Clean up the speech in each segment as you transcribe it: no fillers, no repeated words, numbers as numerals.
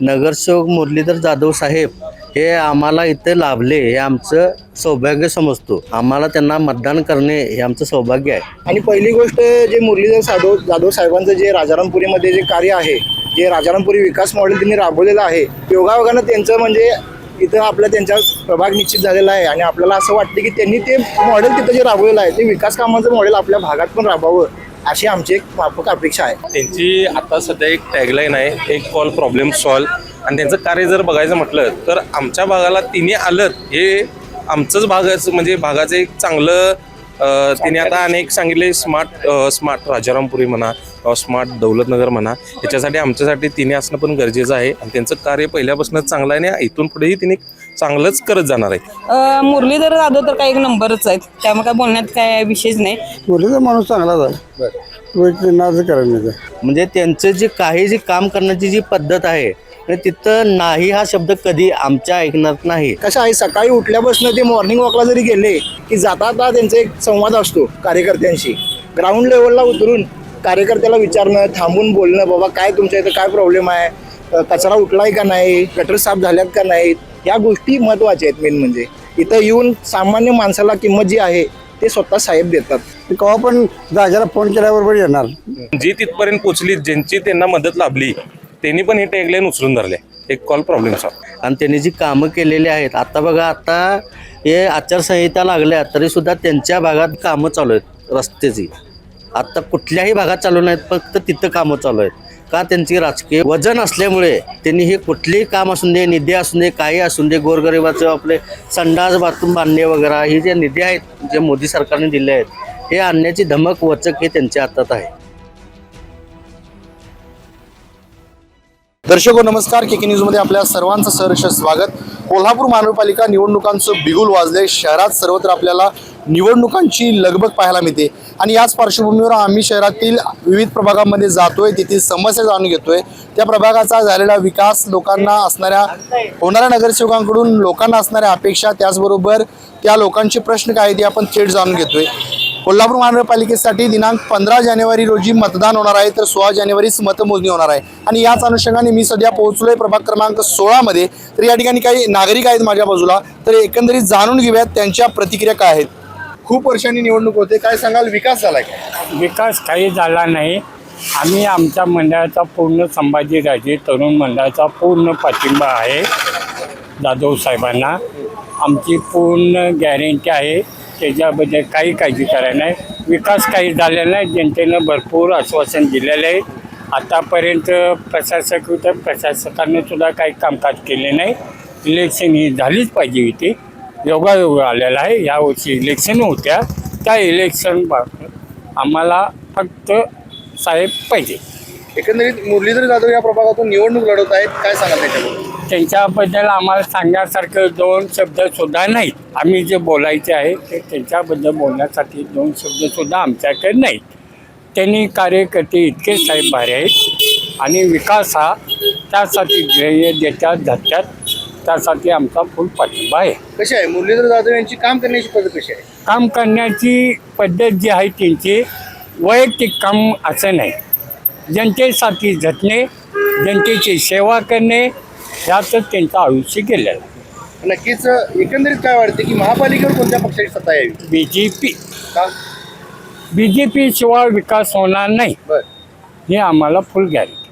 नगरसेवक मुरलीधर जाधव साहेब हे आम्हाला इथे लाभले हे आमचं सौभाग्य समजतो। आम्हाला त्यांना मतदान करणे हे आमचं सौभाग्य आहे। आणि पहिली गोष्ट जे मुरलीधर जाधव साहेबांचं जे राजारामपुरीमध्ये जे कार्य आहे, जे राजारामपुरी विकास मॉडेल त्यांनी राबवलेलं आहे, योगायोगानं त्यांचं म्हणजे इथं आपला त्यांचा प्रभाग निश्चित झालेला आहे। आणि आपल्याला असं वाटतं की त्यांनी ते मॉडेल तिथं जे राबवलेलं आहे ते विकास कामाचं मॉडेल आपल्या भागात पण राबवावं अशी आमची एक माफक अपेक्षा आहे। त्यांची आता सध्या एक टॅगलाईन आहे, एक कॉल प्रॉब्लेम सॉल्व। आणि त्यांचं कार्य जर बघायचं म्हटलं तर आमच्या भागाला तिने आलं हे आमचंच भागाचं म्हणजे भागाचं एक चांगलं तिने आता अनेक सांगितले स्मार्ट राजारामपुरी म्हणा किंवा स्मार्ट दौलतनगर म्हणा, याच्यासाठी आमच्यासाठी तिने असणं पण गरजेचं आहे। आणि त्यांचं कार्य पहिल्यापासूनच चांगलं आहे आणि इथून पुढेही तिने चांगलंच करत जाणार आहे। मुरलीधर जाधव तर काही एक नंबरच आहेत, त्यामुळे काय बोलण्यात काय विशेष नाही। मुरलीधर माणूस चांगलाच आहे, नाच करायचं म्हणजे त्यांचं जे काही जे काम करण्याची जी पद्धत आहे तिथं नाही हा शब्द कधी आमच्या ऐकण्यात नाही। कसं आहे, सकाळी उठल्यापासून ते मॉर्निंग वॉकला जरी गेले की जाता त्यांचा एक संवाद असतो कार्यकर्त्यांशी। ग्राउंड लेवलला उतरून कार्यकर्त्याला विचारणं, थांबून बोलणं, बाबा काय तुमच्या इथं काय प्रॉब्लेम आहे, कचरा उठलाय का नाही, गटर साफ झाल्यात का नाहीत, या गोष्टी महत्त्वाच्या आहेत। मेन म्हणजे इथं येऊन सामान्य माणसाला किंमत जी आहे ते स्वतः साहेब देतात। केव्हा पण जागेला फोन केल्याबरोबर येणार। जी तिथपर्यंत पोचली, ज्यांची त्यांना मदत लाभली त्यांनी पण हे टॅगलाईन उचलून धरले, एक कॉल प्रॉब्लेम सॉल्व। आणि त्यांनी जी कामं केलेली आहेत, आता बघा आता हे आचारसंहिता लागल्या तरीसुद्धा त्यांच्या भागात कामं चालू आहेत रस्त्याची। आत्ता कुठल्याही भागात चालू नाहीत, फक्त तिथं कामं चालू आहेत। का त्यांची राजकीय वजन असल्यामुळे त्यांनी हे कुठलेही काम असून दे, निधी असून दे, काही असून दे, गोरगरिबाचं आपले संडास बाथरूम बांधणे वगैरे हे जे निधी आहेत जे मोदी सरकारने दिले आहेत हे आणण्याची धमक वचक हे त्यांच्या हातात आहे। दर्शको नमस्कार, के न्यूजमध्ये आपल्या सर्वांचं सहर्ष स्वागत। कोल्हापूर महानगरपालिका निवडणुकांचं बिगुल वाजले। शहरात सर्वत्र आपल्याला निवडणुकांची लगबग पाहायला मिळते आणि याच पार्श्वभूमीवर आम्ही शहरातील विविध प्रभागांमध्ये जातोय, तेथील समस्या जाणून घेतोय, त्या प्रभागाचा झालेला विकास, लोकांना असणाऱ्या होणाऱ्या नगरसेवकांकडून लोकांना असणाऱ्या अपेक्षा, त्याचबरोबर त्या लोकांचे प्रश्न काय ते आपण थेट जाणून घेतोय। कोल्हापूर महानगरपालिकेसाठी दिनांक 15 जानेवारी रोजी मतदान होणार आहे, तर 16 जानेवारीच मतमोजणी होणार आहे। आणि याच अनुषंगाने मी सध्या पोहोचलोय प्रभाग क्रमांक 16 मध्ये। तर या ठिकाणी काही नागरिक आहेत माझ्या बाजूला, तर एकंदरीत जाणून घेऊयात त्यांच्या प्रतिक्रिया काय आहेत। खूप वर्षांनी निवडणूक होते, काय सांगाल, विकास झालाय का? विकास काही झाला नाही। आम्ही आमच्या मंडळाचा पूर्ण संभाजीराजे तरुण मंडळाचा पूर्ण पाठिंबा आहे जाधव साहेबांना। आमची पूर्ण गॅरंटी आहे, त्याच्याबद्दल काही काळजी करायला नाही। विकास काही झालेला नाही, जनतेनं भरपूर आश्वासन दिलेलं आहे। आतापर्यंत प्रशासक होतं, प्रशासकांनी सुद्धा काही कामकाज केले नाही। इलेक्शन ही झालीच पाहिजे होती, योगायोग आलेला आहे। यावर्षी इलेक्शन होत्या, त्या इलेक्शन आम्हाला फक्त साहेब पाहिजे। एकंदरीत मुरलीधर जाधव या प्रभागातून निवडणूक लढवत आहेत, काय सांगाल त्याच्याबद्दल? त्यांच्याबद्दल आम्हाला सांगण्यासारखं दोन शब्दसुद्धा नाहीत। आम्ही जे बोलायचे आहे ते त्यांच्याबद्दल बोलण्यासाठी दोन शब्दसुद्धा आमच्याकडे नाहीत। त्यांनी कार्यकर्ते इतके साहेब भारी आहेत आणि विकास हा त्यासाठी ध्येय देतात धरतात, त्यासाठी आमचा फुल पाठिंबा आहे। कशी आहे मुरलीधर जाधव यांची काम करण्याची पद्धत कशी आहे? काम करण्याची पद्धत जी आहे त्यांची वैयक्तिक काम असं नाही, जनतेसाठी झटणे, जनतेची सेवा करणे, यातच त्यांचं आयुष्य गेलेलं आहे। नक्कीच एकंदरीत काय वाटते की महापालिकेवर कोणत्या पक्षाची सत्ता यावी? BJP का? BJP शिवाय विकास होणार नाही, हे आम्हाला फुल गॅरंटी।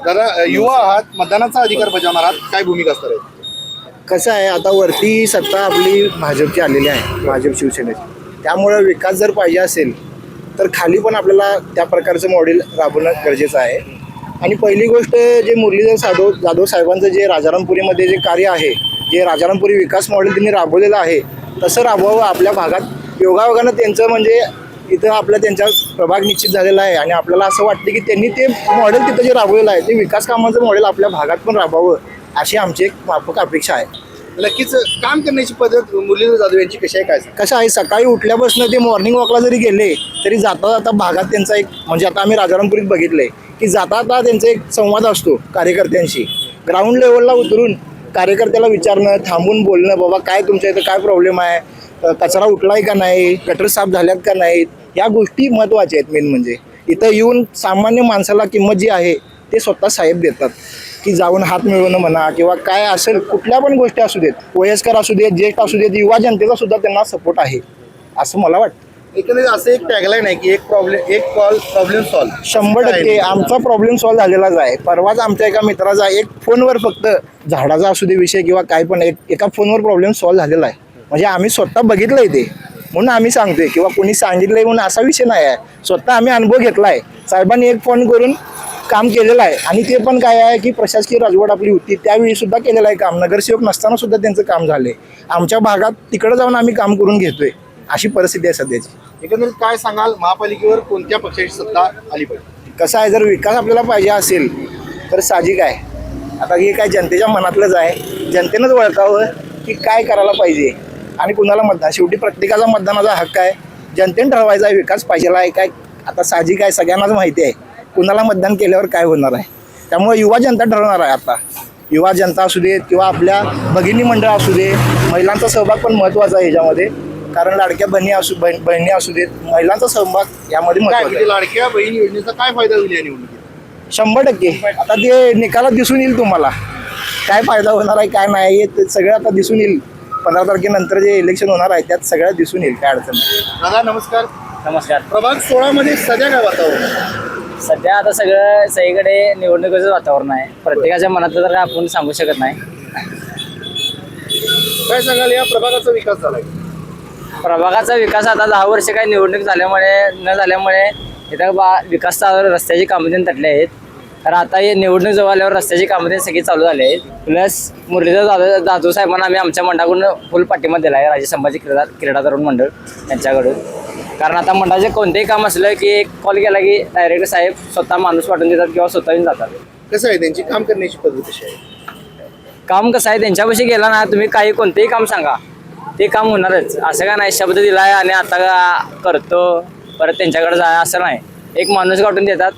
दादा, युवा आहात, मतदानाचा अधिकार बजावणार आहात, काय भूमिका असणार आहे? कसं आहे, आता वरती सत्ता आपली भाजपची आलेली आहे, भाजप शिवसेनेची, त्यामुळे विकास जर पाहिजे असेल तर खाली पण आपल्याला त्या प्रकारचं मॉडेल राबवणं गरजेचं आहे। आणि पहिली गोष्ट जे मुरलीधर जाधव साहेबांचं जे राजारामपुरीमध्ये जे कार्य आहे, जे राजारामपुरी विकास मॉडेल त्यांनी राबवलेलं आहे तसं राबवावं आपल्या भागात। योगायोगानं त्यांचं म्हणजे इथं आपला त्यांचा प्रभाग निश्चित झालेला आहे आणि आपल्याला असं वाटतं की त्यांनी ते मॉडेल तिथं जे राबवलेलं आहे ते विकास कामाचं मॉडेल आपल्या भागात पण राबवावं अशी आमची एक माफक अपेक्षा आहे। नक्कीच काम करण्याची पद्धत मुरलीधर जाधव यांची कशी आहे, काय कसं आहे, सकाळी उठल्यापासून ते मॉर्निंग वॉकला जरी गेले तरी जाता जाता भागात त्यांचा एक म्हणजे आता आम्ही राजारामपुरीत बघितलंय की जाता त्यांचा एक संवाद असतो कार्यकर्त्यांशी। ग्राउंड लेवलला उतरून कार्यकर्त्याला विचारणं, थांबून बोलणं, बाबा काय तुमच्या इथं काय प्रॉब्लेम आहे, कचरा उठलाय का नाही, गटर साफ झाल्यात का नाहीत, या गोष्टी महत्त्वाच्या आहेत। मेन म्हणजे इथं येऊन सामान्य माणसाला किंमत जी आहे ते स्वतः साहेब देतात। की जाऊन हात मिळवणं म्हणा किंवा काय असेल कुठल्या पण गोष्टी असू देत, वयस्कर असू देत, ज्येष्ठ असू देत, युवा जनतेचा सुद्धा त्यांना सपोर्ट आहे असं मला वाटतं. एकंदरीत असं एक टॅगलाईन आहे की एक कॉल प्रॉब्लेम सॉल्व्ह. 100% आमचा प्रॉब्लेम सॉल्व्ह झालेलाच आहे. परवाच आमच्या एका मित्राचा एक फोनवर फक्त झाडाचा असू दे विषय किंवा काय पण एका फोनवर प्रॉब्लेम सॉल्व्ह झालेला आहे. म्हणजे आम्ही स्वतः बघितलंय ते म्हणून आम्ही सांगतोय किंवा कोणी सांगितलंय म्हणून असा विषय नाही आहे. स्वतः आम्ही अनुभव घेतलाय. साहेबांनी एक फोन करून काम केलेलं आहे आणि ते पण काय आहे की प्रशासकीय राजवट आपली होती त्यावेळी सुद्धा केलेलं आहे काम. नगरसेवक नसताना सुद्धा त्यांचं काम झाले. आमच्या भागात तिकडे जाऊन आम्ही काम करून घेतोय. अशी परिस्थिती आहे सध्याची. एकंदरीत काय सांगाल, महापालिकेवर कोणत्या पक्षाची सत्ता आली पाहिजे? कसं आहे, जर विकास आपल्याला पाहिजे असेल तर साहजिक आहे. आता हे काय जनतेच्या मनातलंच आहे. जनतेनंच ओळखावं की काय करायला पाहिजे आणि कुणाला मतदान. शेवटी प्रत्येकाचा मतदानाचा हक्क आहे. जनतेने ठरवायचा आहे विकास पाहिजे आहे काय. आता साहजिक आहे, सगळ्यांनाच माहिती आहे कुणाला मतदान केल्यावर काय होणार आहे. त्यामुळे युवा जनता ठरवणार आहे. आता युवा जनता असू देत किंवा आपल्या भगिनी मंडळ असू दे, महिलांचा सहभाग पण महत्त्वाचा आहे ह्याच्यामध्ये. कारण लाडक्या बहिणी असू देत, महिलांचा सहभाग यामध्ये महत्त्वाचा आहे. लाडक्या बहीण योजनेचा काय फायदा होईल या निवडणुकीत? 100% आता ते निकालात दिसून येईल तुम्हाला काय फायदा होणार आहे काय नाही हे ते सगळं आता दिसून येईल. 15 तारखेनंतर जे इलेक्शन होणार आहे त्यात सगळ्यात दिसून येईल काय अडचण नाही. दादा नमस्कार. नमस्कार. प्रभाग 16 मध्ये सध्या काय वातावरण आहे? सध्या आता सगळं सगळीकडे निवडणुकीचं वातावरण आहे. प्रत्येकाच्या मनातलं तर आपण सांगू शकत नाही. काय सांगाल, या प्रभागाचा विकास झालाय? प्रभागाचा विकास आता 10 वर्ष काही निवडणूक झाल्यामुळे इथं विकास रस्त्याची कामं त्यांनी तटले आहेत. तर आता हे निवडणूक जवळ आल्यावर रस्त्याची कामं त्यांनी सगळी चालू झाली आहेत. प्लस मुरलीधर जाधव साहेबांना आम्ही आमच्या मंडळाकडून फुल पाठिंबा दिला आहे. राजे संभाजी क्रीडा तरुण मंडळ यांच्याकडून. कारण आता मंडळाचे कोणतेही काम असलं की एक कॉल केला की डायरेक्ट साहेब स्वतः माणूस पाठवून देतात किंवा स्वतःहून जातात. कसं आहे त्यांची काम करण्याची पद्धत कशी आहे? काम कसं आहे, त्यांच्यापाशी गेला ना तुम्ही काही कोणतेही काम सांगा ते काम होणारच. असं का नाही शब्द दिला आहे आणि आता करतो परत त्यांच्याकडे जा असं नाही. एक माणूस गाठून देतात,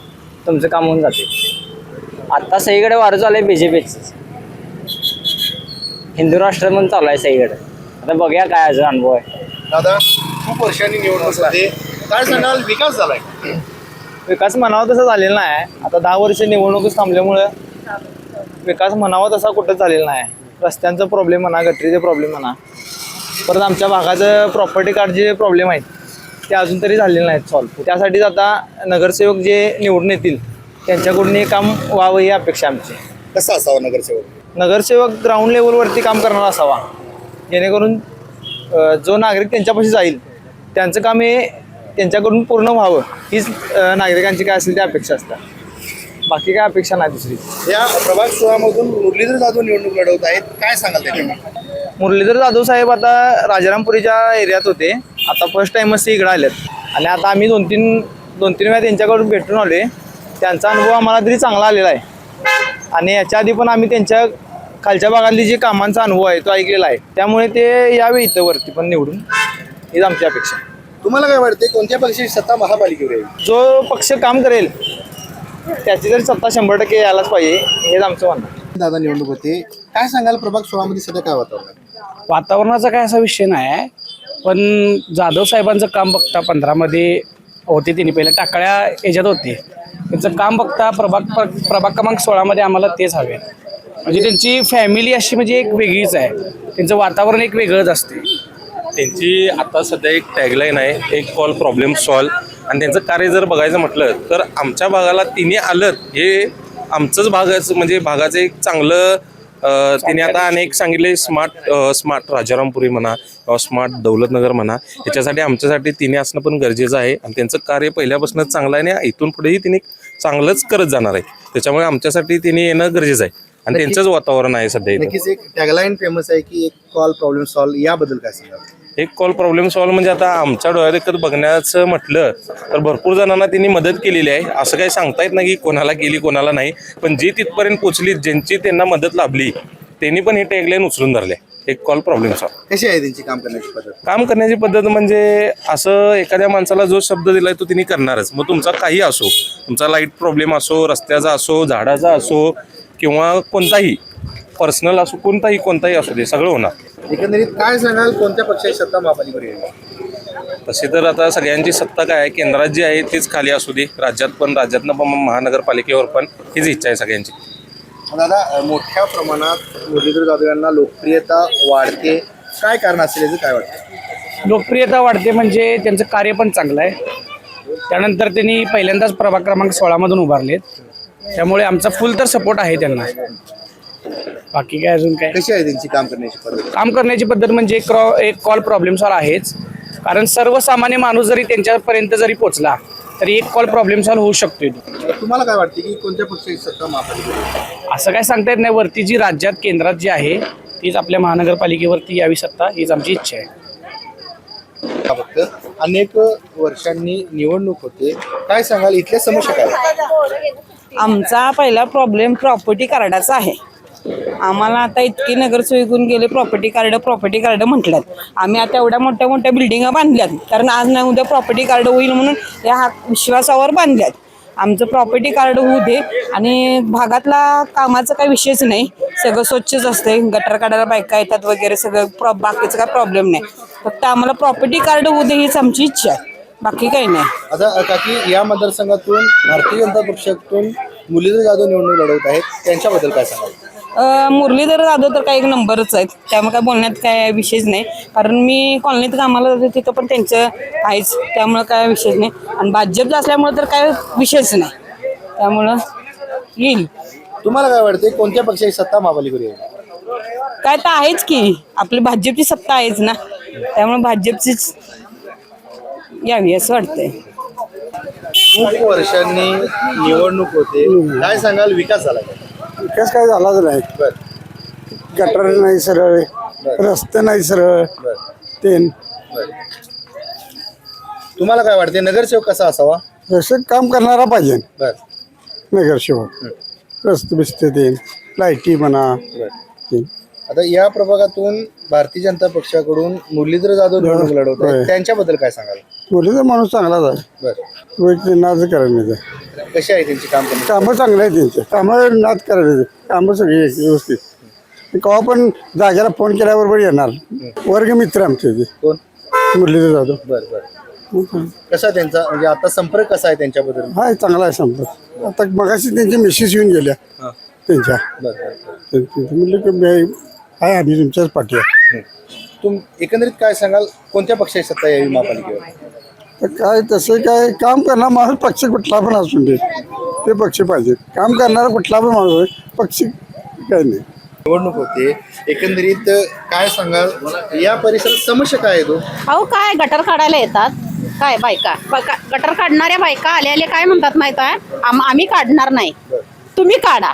तुमचं काम होऊन जाते. आत्ता सगळीकडे वारं चालू आहे BJPचं. हिंदू राष्ट्र म्हणून चालू आहे सगळीकडे. आता बघूया काय अजून अनुभव आहे. दादा खूप वर्षांनी निवडणूक झाली, काय सांगाल, विकास झालाय? विकास म्हणावा तसा झालेला नाही. आता 10 वर्ष निवडणूकच थांबल्यामुळं विकास म्हणावा तसा कुठंच झालेला नाही. रस्त्यांचा प्रॉब्लेम म्हणा, गटरीचे प्रॉब्लेम म्हणा, परत आमच्या भागाचं प्रॉपर्टी कार्डचे प्रॉब्लेम आहेत ते अजून तरी झालेले नाहीत सॉल्व्ह. त्यासाठीच आता नगरसेवक जे निवडून येतील त्यांच्याकडून हे काम व्हावं ही अपेक्षा आमची. कसा असावा नगरसेवक? नगरसेवक ग्राउंड लेवलवरती काम करणारा असावा, जेणेकरून जो नागरिक त्यांच्यापाशी जाईल त्यांचं काम हे त्यांच्याकडून पूर्ण व्हावं हीच नागरिकांची काय असेल ती अपेक्षा असतात. बाकी काय अपेक्षा नाही दुसरी. या प्रभाग 16 मधून मुरलीधर जाधव निवडणूक लढवत आहेत, काय सांगाल त्याच्यामध्ये? मुरलीधर जाधव साहेब आता राजारामपुरीच्या एरियात होते. आता फर्स्ट टाइमच ते इकडे आलेत आणि आता आम्ही दोन तीन वेळा त्यांच्याकडून भेटून आले. त्यांचा अनुभव आम्हाला तरी चांगला आलेला आहे आणि याच्या आधी पण आम्ही त्यांच्या खालच्या भागातली जे कामांचा अनुभव आहे तो ऐकलेला आहे. त्यामुळे ते यावे इथं वरती पण निवडून, हीच आमची अपेक्षा. तुम्हाला काय वाटते, कोणत्या पक्षाची सत्ता महापालिकेवर येईल? जो पक्ष काम करेल त्याची तरी सत्ता 100% यायलाच पाहिजे, हेच आमचं म्हणणं. दादा निवडणूक होते, काय सांगाल, प्रभाग 16 मध्ये सध्या काय वातावरण आहे? वातावरणाचा काय असा विषय नाही आहे, पण जाधव साहेबांचं काम बघता 15मध्ये होते, त्यांनी पहिले टाकळ्या याच्यात होते. त्यांचं काम बघता प्रभाग क्रमांक 16मध्ये आम्हाला तेच हवे. म्हणजे त्यांची फॅमिली अशी म्हणजे एक वेगळीच आहे. त्यांचं वातावरण एक वेगळंच असते. त्यांची आता सध्या एक टॅगलाईन आहे, एक कॉल प्रॉब्लेम सॉल्व्ह. आणि त्यांचं कार्य जर बघायचं म्हटलं तर आमच्या भागाला तिने आलं हे आमचंच भागाचं म्हणजे भागाचं एक चांगलं तिने आता अनेक सांगितले. स्मार्ट राजारामपुरी म्हणा किंवा स्मार्ट दौलतनगर म्हणा, याच्यासाठी आमच्यासाठी तिने असणं पण गरजेचं आहे. आणि त्यांचं कार्य पहिल्यापासूनच चांगलं आहे आणि इथून पुढेही तिने चांगलंच करत जाणार आहे. त्याच्यामुळे आमच्यासाठी तिने येणं गरजेचं आहे आणि त्यांचंच वातावरण आहे सध्या. नक्कीच एक टॅगलाईन फेमस आहे की एक कॉल प्रॉब्लेम सॉल्व्ह, याबद्दल काय सांगाल? एक कॉल प्रॉब्लेम सॉल्व्ह म्हणजे आता आमच्या डोळ्यात बघण्याचं म्हटलं तर भरपूर जणांना त्यांनी मदत केलेली आहे. असं काही सांगता येत नाही की कोणाला केली कोणाला नाही, पण जी तिथपर्यंत पोचली, ज्यांची त्यांना मदत लाभली त्यांनी पण हे टॅगलाईन उचलून धरले, एक कॉल प्रॉब्लेम सॉल्व्ह. कशी आहे त्यांची काम करण्याची पद्धत? काम करण्याची पद्धत म्हणजे असं एखाद्या माणसाला जो शब्द दिलाय तो त्यांनी करणारच. मग तुमचा काही असो, तुमचा लाईट प्रॉब्लेम असो, रस्त्याचा असो, झाडाचा असो किंवा कोणताही पर्सनल असो, कोणताही असो, ते सगळं होणार. एकंदरीत काय सांगाल, कोणत्या पक्षाची सत्ता महापालिकेवर येईल? तसे तर आता सगळ्यांची सत्ता काय आहे, केंद्रात जी आहे तीच खाली असू दे, राज्यातनं पण महानगरपालिकेवर पण हीच इच्छा आहे सगळ्यांची. दादा मोठ्या प्रमाणात मुरलीधर जाधव यांना लोकप्रियता वाढते, काय कारण असेल याचं काय वाटतं? लोकप्रियता वाढते म्हणजे त्यांचं कार्य पण चांगलं आहे. त्यानंतर त्यांनी पहिल्यांदाच प्रभाग क्रमांक 16मधून उभारलेत, त्यामुळे आमचा फुल तर सपोर्ट आहे त्यांना. बाकी काय अजून काय, कशी आहे त्यांची काम करण्याची पद्धत? काम करण्याची पद्धत म्हणजे एक कॉल प्रॉब्लेम सॉल्व आहेच, कारण सर्वसामान्य माणूस जरी त्यांच्यापर्यंत जरी पोहोचला तरी एक कॉल प्रॉब्लेम सॉल्व होऊ शकतो. तुम्हाला काय वाटते की कोणत्या पक्षाची सत्ता महापालिकेत? असं काय सांगता येत नाही. वरती जी राज्यात केंद्रात जी आहे तीच आपल्या महानगरपालिकेवरती यावी सत्ता, हीच आमची इच्छा आहे. फक्त अनेक वर्षांनी निवडणूक होते, काय सांगाल इथल्या समस्या काय? आमचा पहिला प्रॉब्लेम प्रॉपर्टी कार्डाचा आहे. आम्हाला आता इतकी नगरसेवकून गेले प्रॉपर्टी कार्ड म्हटल्यात. आम्ही आता एवढ्या मोठ्या मोठ्या बिल्डिंगा बांधल्यात, कारण आज नाही उद्या प्रॉपर्टी कार्ड होईल म्हणून या विश्वासावर बांधल्यात. आमचं प्रॉपर्टी कार्ड होऊ दे आणि भागातला कामाचा काही विषयच नाही, सगळं स्वच्छच असते. गटर काढायला बायका येतात वगैरे सगळं, बाकीचं काय प्रॉब्लेम नाही. फक्त आम्हाला प्रॉपर्टी कार्ड होऊ दे हीच आमची इच्छा आहे, बाकी काही नाही. आता काकी या मतदारसंघातून भारतीय जनता पक्षातून मुरलीधर जाधव निवडणूक लढवत आहेत, त्यांच्याबद्दल काय सांगाल? मुरलीधर जाधव तर काही एक नंबरच आहेत, त्यामुळे काय बोलण्यात काय विषयच नाही. कारण मी कॉलनीत कामाला जाते तिथं पण त्यांचं आहेच, त्यामुळं काय विषयच नाही. आणि भाजप असल्यामुळं तर काय विषयच नाही, त्यामुळं येईल. तुम्हाला काय वाटते कोणत्या पक्षाची सत्ता महापालिकेवर येईल? काय तर आहेच की, आपली भाजपची सत्ता आहेच ना, त्यामुळे भाजपचीच यावी असं वाटतंय. खूप वर्षांनी निवडणूक होते, काय सांगाल विकास झाला का? विकास काय झालाच नाही. गटर नाही सरळ, रस्ते नाही सरळ, ते तुम्हाला काय वाटते नगरसेवक कसा असावा? जसं काम करणारा पाहिजे बर नगरसेवक. रस्ते बिस्ते ते लाईटी म्हणा. आता या प्रभागातून भारतीय जनता पक्षाकडून मुरलीधर जाधव निवडणूक लढवत आहेत, होय. त्यांच्याबद्दल काय सांगाल? मुलीचा माणूस चांगलाच आहे, बर नाच करायला. कशी आहे त्यांची काम करण्याची? कामं चांगले आहेत त्यांचे, कामं नाच करायचे, कामं सगळी व्यवस्थित. केव्हा पण जागेला फोन केल्याबरोबर येणार. वर्गमित्र आमचे ते कोण? मुरलीधर जाधव. बर बर कसा त्यांचा म्हणजे आता संपर्क कसा आहे त्यांच्याबद्दल? हा चांगला आहे संपर्क. आता मगाशी त्यांची मिसेस येऊन गेल्या त्यांच्या, म्हणलं की आहे आम्ही तुमच्याच पाठी आहे. एकंदरीत काय सांगाल कोणत्या पक्षाची सत्ता यावी महापालिकेवर? तर काय तसं काय काम करणारा माणूस पक्ष कुठला पण असून दे, ते पक्ष पाहिजे. काम करणारा कुठला पण माणूस आहे, पक्ष काय नाही. निवडणूक होते, एकंदरीत काय सांगाल या परिसरात समस्या काय आहे तो? अहो काय गटर काढायला येतात काय बायका, गटर काढणाऱ्या बायका आले काय म्हणतात माहित आहे, आम्ही काढणार नाही, तुम्ही काढा.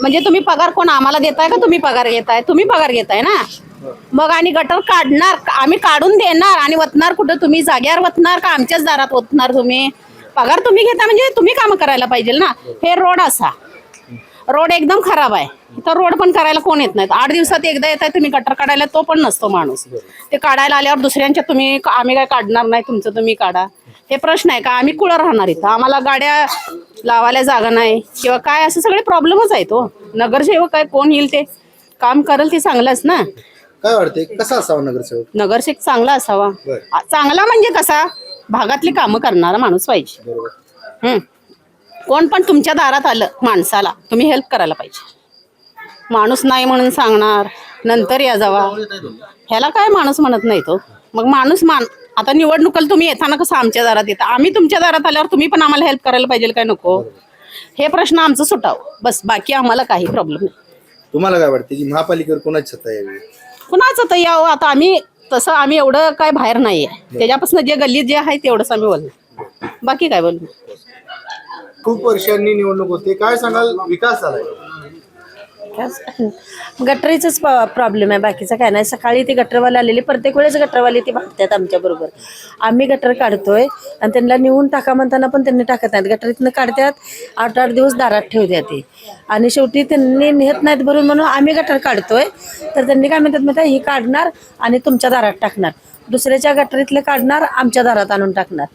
म्हणजे तुम्ही पगार कोण आम्हाला देताय का तुम्ही पगार घेताय? तुम्ही पगार घेताय ना. मग आणि गटर काढणार आम्ही, काढून देणार आणि वतणार कुठं? तुम्ही जाग्यावर वतणार का आमच्याच दारात वतणार? तुम्ही पगार तुम्ही घेता म्हणजे तुम्ही काम करायला पाहिजे ना. हे रोड असा, रोड एकदम खराब आहे. तर रोड पण करायला कोण येत नाहीत. 8 दिवसात एकदा येत आहे तुम्ही गटर काढायला, तो पण नसतो माणूस. ते काढायला आल्यावर दुसऱ्यांच्या तुम्ही, आम्ही काय काढणार नाही, तुमचं तुम्ही काढा. हे प्रश्न आहे का? आम्ही कुळं राहणार इथं, आम्हाला गाड्या लावायला जागा नाही किंवा काय, असं सगळे प्रॉब्लेमच आहे. तो नगरसेवक काय कोण येईल ते काम करेल ते चांगलंच ना. काय वाटते कसा असावा नगरसेवक? नगरसेवक चांगला असावा. चांगला म्हणजे कसा, भागातली कामं करणारा माणूस पाहिजे. कोण पण तुमच्या दारात आलं माणसाला तुम्ही हेल्प करायला पाहिजे. माणूस नाही म्हणून सांगणार नंतर या जावा, ह्याला काय माणूस म्हणत नाही तो. मग माणूस आता निवडणुकीला तुम्ही येताना कसं आमच्या दारात येता, आम्ही तुमच्या दारात आल्यावर तुम्ही पण आम्हाला हेल्प करायला पाहिजे काय नको? हे प्रश्न आमचं सुटावं बस, बाकी आम्हाला काही प्रॉब्लेम नाही. तुम्हाला काय वाटते की महापालिकेवर कोणाची सत्ता यावी? कुणाचं तर यावं आता, आम्ही एवढं काय बाहेर नाहीये, त्याच्यापासून जे गल्लीत जे आहे तेवढंच आम्ही बोललो, बाकी काय बोललो. खूप वर्षांनी निवडणूक होते, काय सांगाल विकास झालाय? गटरीचाच प्रॉब्लेम आहे, बाकीचा काय नाही. सकाळी ते गटरवाले आलेले, प्रत्येक वेळेस गटरवाले ते भागतात आमच्या बरोबर. आम्ही गटर काढतोय आणि त्यांना नेऊन टाका म्हणताना पण त्यांनी टाकत नाहीत. गटरीतनं काढतात, 8-8 दिवस दारात ठेवतात ते, आणि शेवटी त्यांनी नेत नाहीत भरून म्हणून आम्ही गटर काढतोय. तर त्यांनी काय म्हणतात ही काढणार आणि तुमच्या दारात टाकणार, दुसऱ्याच्या गटरीतले काढणार आमच्या दारात आणून टाकणार.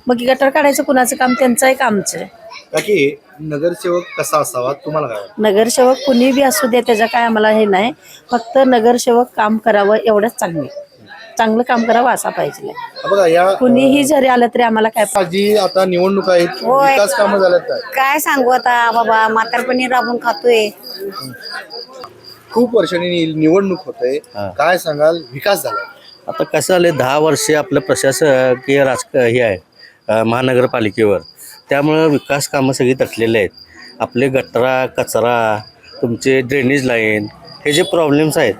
मग गटर काढायचं कुणाचं काम? त्यांचं आहे का आमचं आहे? बाकी नगरसेवक कसा असावा तुम्हाला काय वाटतं? नगरसेवक कुणी बी असू दे त्याचं काय आम्हाला हे नाही, फक्त नगरसेवक काम करावं एवढंच चांगलं. चांगलं काम करावं असा पाहिजे. बघा या कुणीही जरी आलं तरी आम्हाला काय जी आता निवडणूक आहेत विकास कामं झाल्यात काय? काय सांगू आता बाबा, म्हातारपणी राबून खातोय. खूप वर्षांनी निवडणूक होते, काय सांगाल विकास झाला? आता कसं आलं 10 वर्षे आपलं प्रशासकीय हे आहे महानगरपालिकेवर, त्यामुळं विकास कामं सगळी तटलेले आहेत. आपले गटरा कचरा तुमचे ड्रेनेज लाईन हे जे प्रॉब्लेम्स आहेत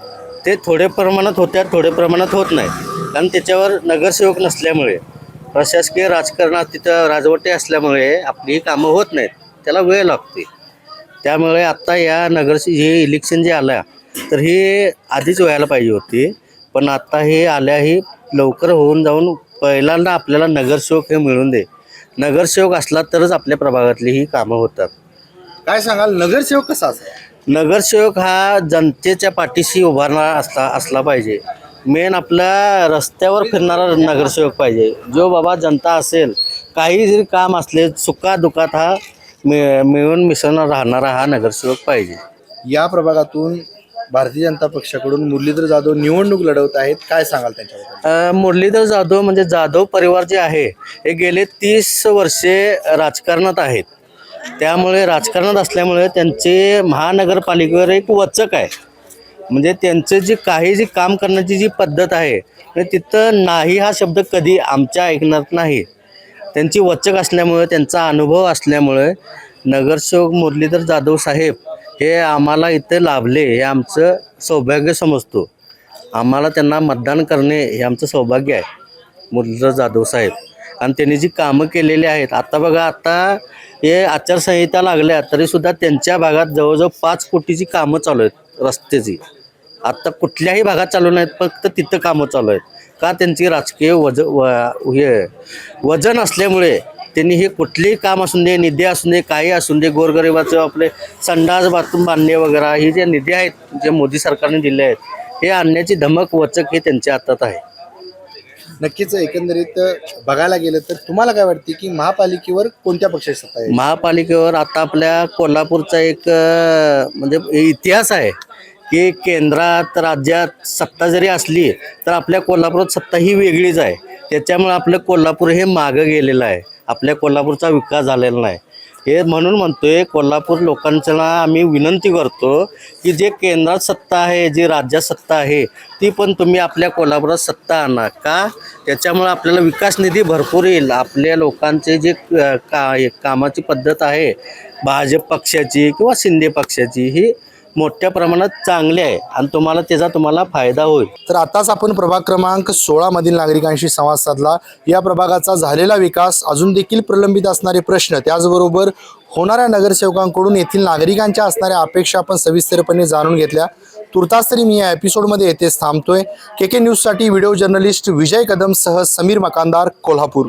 ते थोड्या प्रमाणात होत्या, थोड्या प्रमाणात होत नाहीत. कारण त्याच्यावर नगरसेवक नसल्यामुळे प्रशासकीय राजकारणात तिथं राजवटे असल्यामुळे आपली कामं होत नाहीत, त्याला वेळ लागते. त्यामुळे आत्ता या हे इलेक्शन जे आलं तर हे आधीच व्हायला पाहिजे होती, पण आत्ता हे आल्याही लवकर होऊन जाऊन पहिल्यांदा आपल्याला नगरसेवक हे मिळून दे. नगरसेवक असला तरच आपल्या प्रभागातली ही कामं होतात. काय सांगाल नगरसेवक कसा असावा? नगरसेवक हा जनतेच्या पाठीशी उभारणारा असला पाहिजे. मेन आपला रस्त्यावर फिरणारा नगरसेवक पाहिजे. जो बाबा जनता असेल, काही जरी काम असले सुखादुखात हा मिळून मिसळून राहणारा हा नगरसेवक पाहिजे. या प्रभागातून भारतीय जनता पक्षाकडून मुरलीधर जाधव निवडणूक लढवत आहेत, काय सांगाल त्यांच्याबद्दल? मुरलीधर जाधव म्हणजे जाधव परिवार जे आहे हे गेले 30 वर्षे राजकारणात आहेत. त्यामुळे राजकारणात असल्यामुळे त्यांचे महानगरपालिकेवर एक वचक आहे. म्हणजे त्यांचं जी काम करण्याची जी पद्धत आहे तिथं नाही हा शब्द कधी आमच्या ऐकण्यात नाही. त्यांची वचक असल्यामुळे, त्यांचा अनुभव असल्यामुळे नगरसेवक मुरलीधर जाधव साहेब हे आम्हाला इथे लाभले हे आमचं सौभाग्य समजतो. आम्हाला त्यांना मतदान करणे हे आमचं सौभाग्य आहे, मुरलीधर जाधव साहेब. आणि त्यांनी जी कामं केलेली आहेत, आता बघा आता हे आचारसंहिता लागल्या तरीसुद्धा त्यांच्या भागात जवळजवळ 5 कोटीची कामं चालू आहेत रस्त्याची. आत्ता कुठल्याही भागात चालू नाहीत, फक्त तिथं कामं चालू आहेत. का? त्यांची राजकीय वजन असल्यामुळे त्यांनी हे कुठलेही काम असून दे, निधी असून दे, काही असून दे, गोरगरिबाचं आपले संडास बाथरूम बांधणे वगैरे हे जे निधी आहेत जे मोदी सरकारने दिले आहेत हे आणण्याची धमक वचक हे त्यांच्या हातात आहे. नक्कीच एकंदरीत बघायला गेलं तर तुम्हाला काय वाटते की महापालिकेवर कोणत्या पक्षाची सत्ता आहे? महापालिकेवर आता आपल्या कोल्हापूरचा एक म्हणजे इतिहास आहे की केंद्रात राज्यात सत्ता जरी असली तर आपल्या कोल्हापुरात सत्ता ही वेगळीच आहे. त्याच्यामुळे आपलं कोल्हापूर हे मागं गेलेलं आहे, आपल्या कोल्हापूरचा विकास झालेला नाही. हे म्हणून म्हणतोय कोल्हापूर लोकांना आम्ही विनंती करतो की जे केंद्रात सत्ता आहे, जी राज्यात सत्ता आहे ती पण तुम्ही आपल्या कोल्हापुरात सत्ता आणा. का? त्याच्यामुळे आपल्याला विकास निधी भरपूर येईल. आपल्या लोकांचे जे कामाची पद्धत आहे भाजप पक्षाची किंवा शिंदे पक्षाची ही मोठ्या प्रमाणात चांगली आहे आणि तुम्हाला फायदा होईल. तर आताच आपण प्रभाग क्रमांक 16 मधील नागरिकांशी संवाद साधला. या प्रभागाचा झालेला विकास, अजून देखील प्रलंबित असणारे प्रश्न, त्याचबरोबर होणाऱ्या नगरसेवकांकडून येथील नागरिकांच्या असणाऱ्या अपेक्षा आपण सविस्तरपणे जाणून घेतल्या. तुर्तास तरी मी या एपिसोडमध्ये येथेच थांबतोय. KK न्यूजसाठी व्हिडिओ जर्नलिस्ट विजय कदम सह समीर मकानदार, कोल्हापूर.